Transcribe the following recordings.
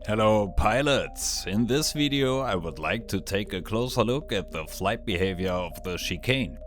Hello pilots! In this video I would like to take a closer look at the flight behavior of the Chicane.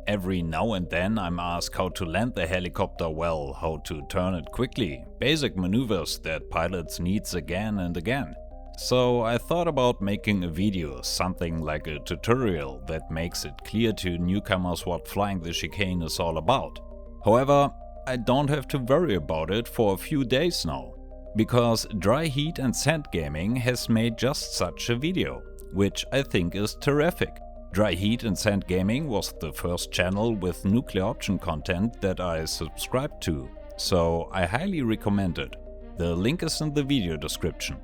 Every now and then I'm asked how to land the helicopter well, how to turn it quickly, basic maneuvers that pilots needs again and again. So I thought about making a video, something like a tutorial that makes it clear to newcomers what flying the Chicane is all about. However, I don't have to worry about it for a few days now, because DryHeatAndSand Gaming has made just such a video, which I think is terrific. DryHeatAndSand Gaming was the first channel with nuclear option content that I subscribed to, so I highly recommend it. The link is in the video description.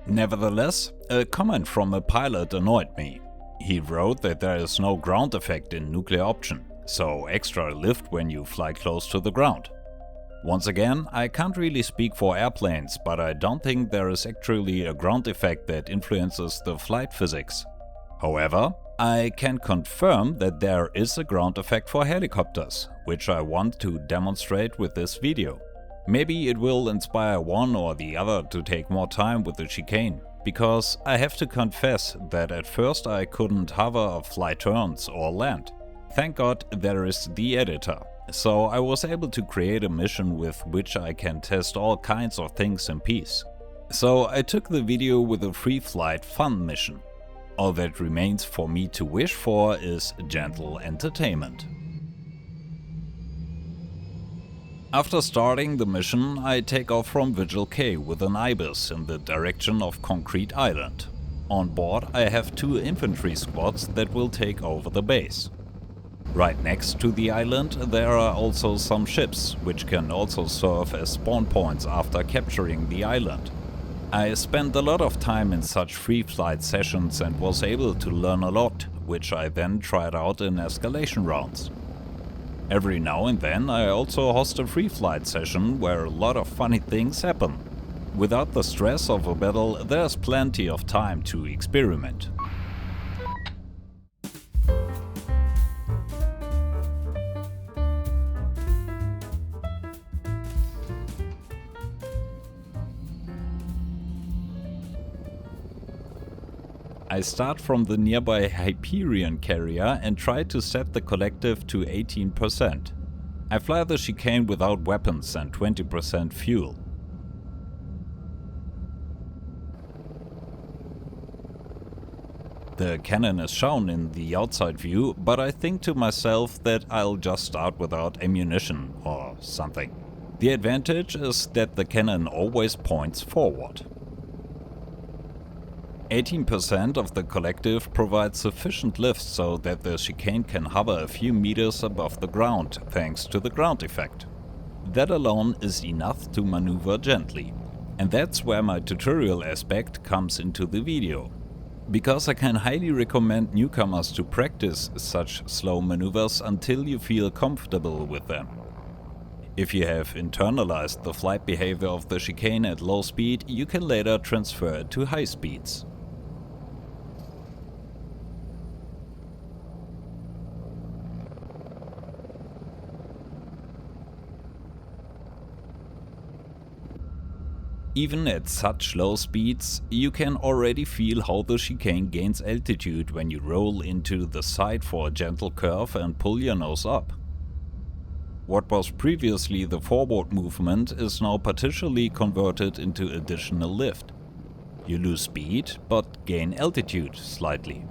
Nevertheless, a comment from a pilot annoyed me. He wrote that there is no ground effect in nuclear option, so extra lift when you fly close to the ground. Once again, I can't really speak for airplanes, but I don't think there is actually a ground effect that influences the flight physics. However, I can confirm that there is a ground effect for helicopters, which I want to demonstrate with this video. Maybe it will inspire one or the other to take more time with the Chicane, because I have to confess that at first I couldn't hover, fly turns or land. Thank God there is the editor, so I was able to create a mission with which I can test all kinds of things in peace. So I took the video with a Freeflight fun mission. All that remains for me to wish for is gentle entertainment. After starting the mission, I take off from Vigil K with an Ibis in the direction of Concrete Island. On board I have 2 infantry squads that will take over the base. Right next to the island there are also some ships, which can also serve as spawn points after capturing the island. I spent a lot of time in such free flight sessions and was able to learn a lot, which I then tried out in escalation rounds. Every now and then I also host a free flight session where a lot of funny things happen. Without the stress of a battle, there's plenty of time to experiment. I start from the nearby Hyperion carrier and try to set the collective to 18%. I fly the Chicane without weapons and 20% fuel. The cannon is shown in the outside view, but I think to myself that I'll just start without ammunition or something. The advantage is that the cannon always points forward. 18% of the collective provides sufficient lift so that the Chicane can hover a few meters above the ground, thanks to the ground effect. That alone is enough to maneuver gently. And that's where my tutorial aspect comes into the video. Because I can highly recommend newcomers to practice such slow maneuvers until you feel comfortable with them. If you have internalized the flight behavior of the Chicane at low speed, you can later transfer it to high speeds. Even at such low speeds, you can already feel how the Chicane gains altitude when you roll into the side for a gentle curve and pull your nose up. What was previously the forward movement is now partially converted into additional lift. You lose speed, but gain altitude slightly.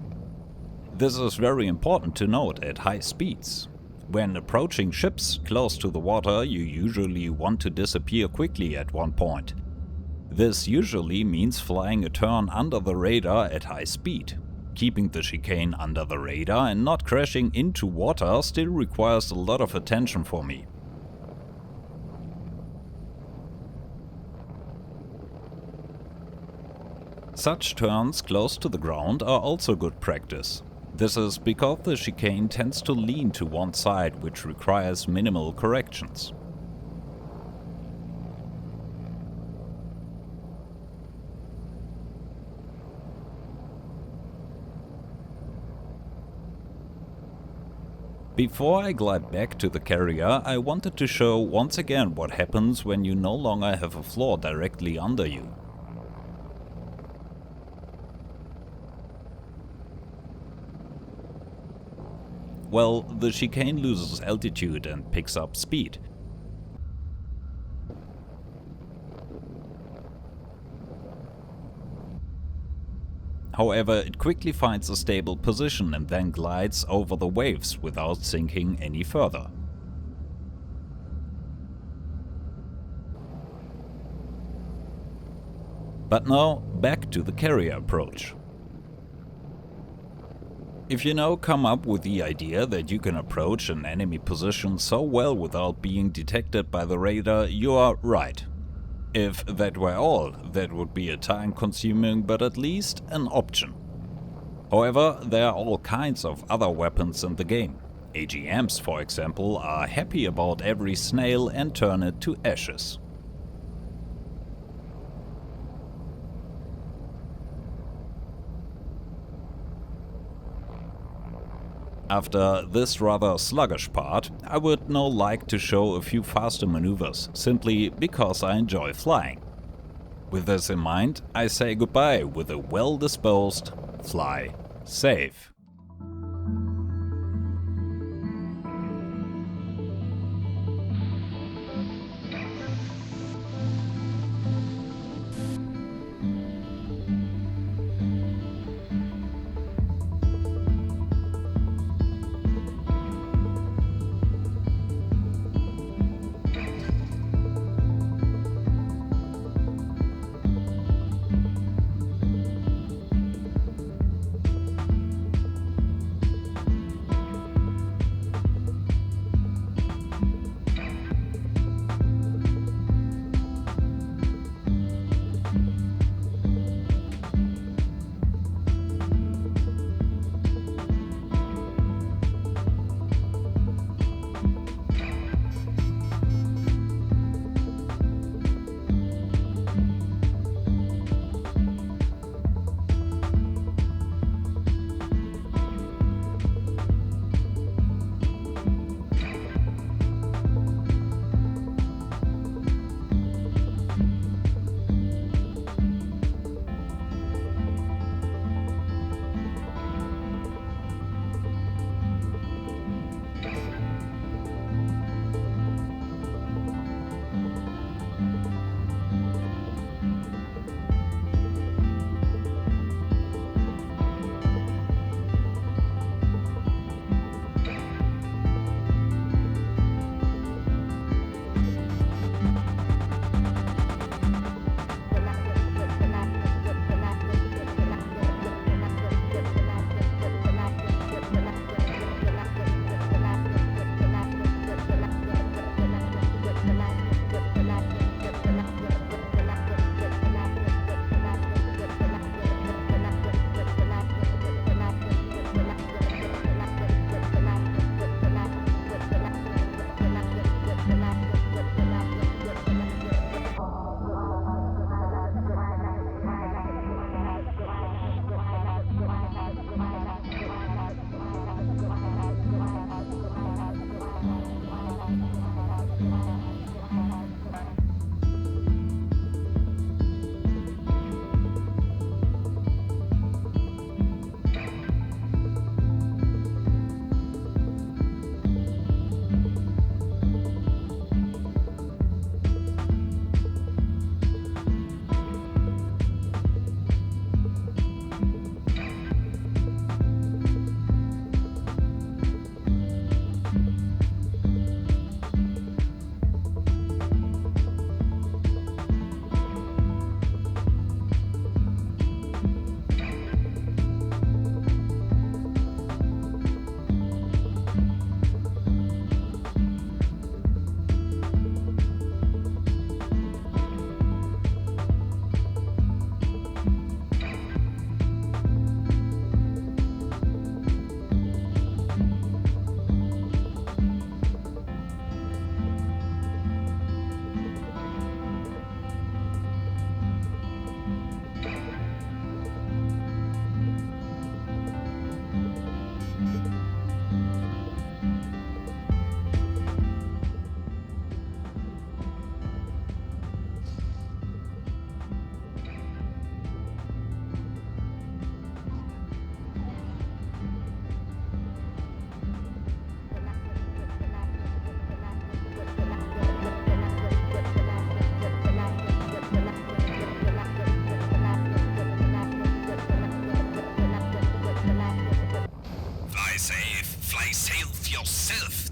This is very important to note at high speeds. When approaching ships close to the water, you usually want to disappear quickly at one point. This usually means flying a turn under the radar at high speed. Keeping the Chicane under the radar and not crashing into water still requires a lot of attention for me. Such turns close to the ground are also good practice. This is because the Chicane tends to lean to one side, which requires minimal corrections. Before I glide back to the carrier, I wanted to show once again what happens when you no longer have a floor directly under you. Well, the Chicane loses altitude and picks up speed. However, it quickly finds a stable position and then glides over the waves without sinking any further. But now, back to the carrier approach. If you now come up with the idea that you can approach an enemy position so well without being detected by the radar, you are right. If that were all, that would be a time-consuming but at least an option. However, there are all kinds of other weapons in the game. AGMs, for example, are happy about every snail and turn it to ashes. After this rather sluggish part, I would now like to show a few faster maneuvers, simply because I enjoy flying. With this in mind, I say goodbye with a well-disposed fly safe.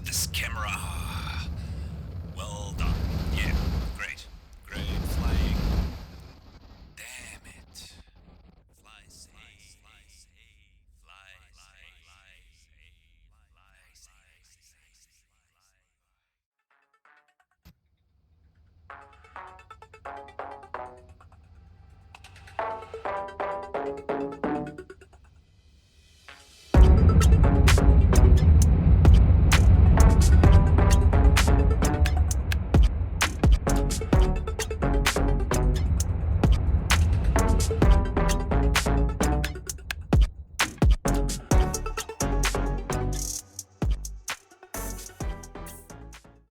this camera. Well done. Yeah, great. Great flying. Damn it. Fly safe. Fly safe. Fly safe. Fly safe.